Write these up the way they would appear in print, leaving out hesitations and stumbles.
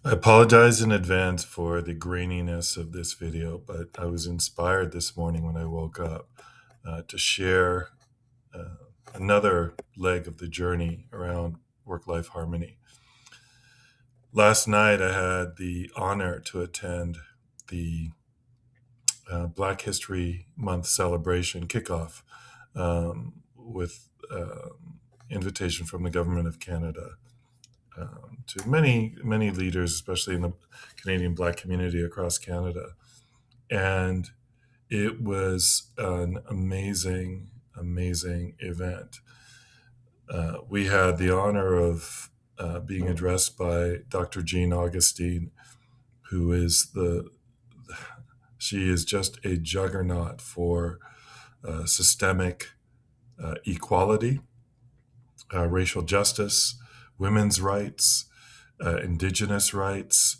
I apologize in advance for the graininess of this video, but I was inspired this morning when I woke up to share uh, another leg of the journey around work life harmony. Last night, I had the honor to attend the Black History Month celebration kickoff with invitation from the Government of Canada to many leaders, especially in the Canadian Black community across Canada. And it was an amazing event. We had the honor of being addressed by Dr. Jean Augustine, who is she is just a juggernaut for systemic equality, racial justice, women's rights, Indigenous rights,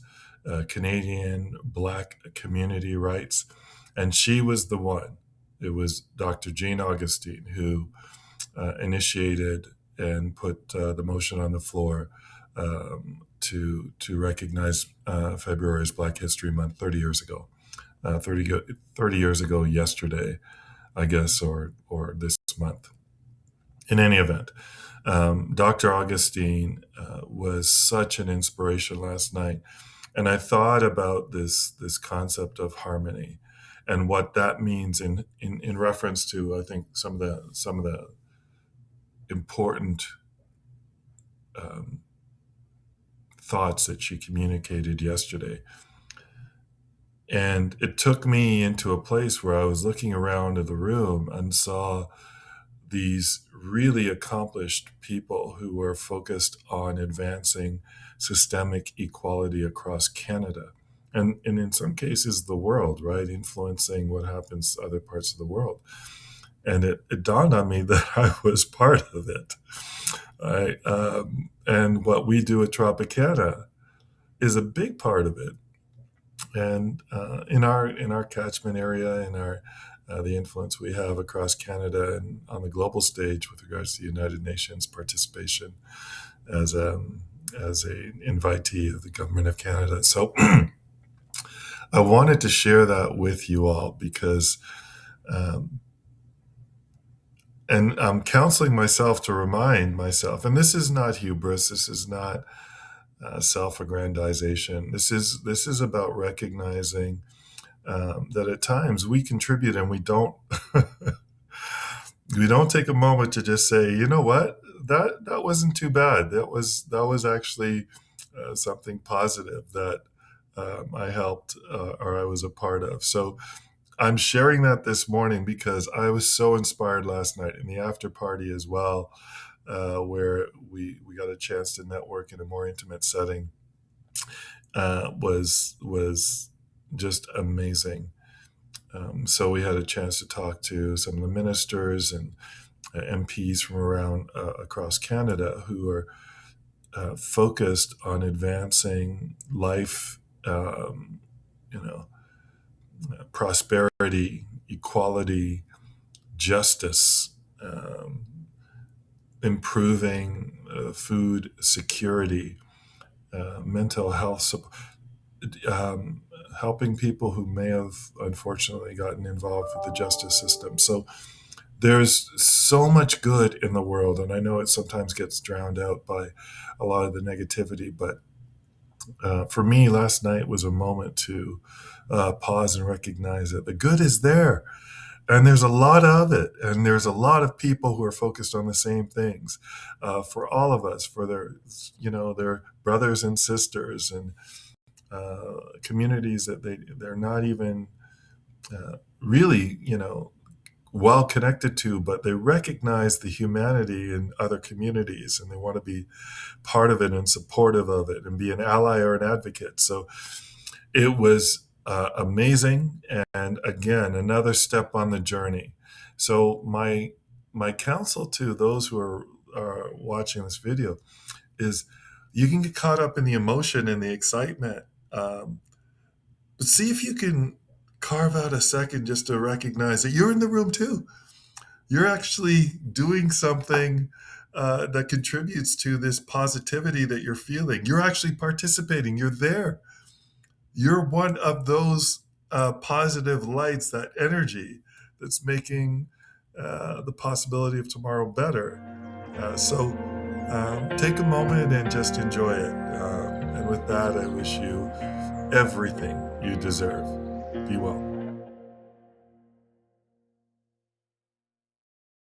Canadian Black community rights. And she was the one. It was Dr. Jean Augustine who initiated and put the motion on the floor to recognize February as Black History Month 30 years ago. 30 years ago yesterday, I guess, or this month. In any event, Dr. Augustine was such an inspiration last night, and I thought about this concept of harmony and what that means in reference to, I think, some of the important um, thoughts that she communicated yesterday. And it took me into a place where I was looking around the room and saw these really accomplished people who were focused on advancing systemic equality across Canada. And in some cases, the world, right? Influencing what happens to other parts of the world. And it dawned on me that I was part of it. And what we do at Tropicana is a big part of it. And in our catchment area, in our the influence we have across Canada and on the global stage with regards to the United Nations participation as a invitee of the Government of Canada. So I wanted to share that with you all because, um, and I'm counseling myself to remind myself, and this is not hubris, this is not self-aggrandization. This is about recognizing that at times we contribute and we don't we don't take a moment to just say, you know what, that wasn't too bad. That was actually something positive that I helped or I was a part of. So I'm sharing that this morning because I was so inspired last night in the after party as well, where we got a chance to network in a more intimate setting. Was just amazing. So we had a chance to talk to some of the ministers and MPs from around across Canada who are focused on advancing life, you know, prosperity, equality, justice, improving food security, mental health support, helping people who may have unfortunately gotten involved with the justice system. So there's so much good in the world, and I know it sometimes gets drowned out by a lot of the negativity. But for me, last night was a moment to pause and recognize that the good is there, and there's a lot of it, and there's a lot of people who are focused on the same things. For all of us, for their brothers and sisters and communities that they're not even really well connected to, but they recognize the humanity in other communities and they want to be part of it and supportive of it and be an ally or an advocate. So it was amazing, and again, another step on the journey. So my counsel to those who are watching this video is you can get caught up in the emotion and the excitement, but see if you can carve out a second just to recognize that you're in the room too. You're actually doing something that contributes to this positivity that you're feeling. You're actually participating. You're there. You're one of those positive lights, that energy that's making the possibility of tomorrow better. So take a moment and just enjoy it. And with that, I wish you everything you deserve. Be well.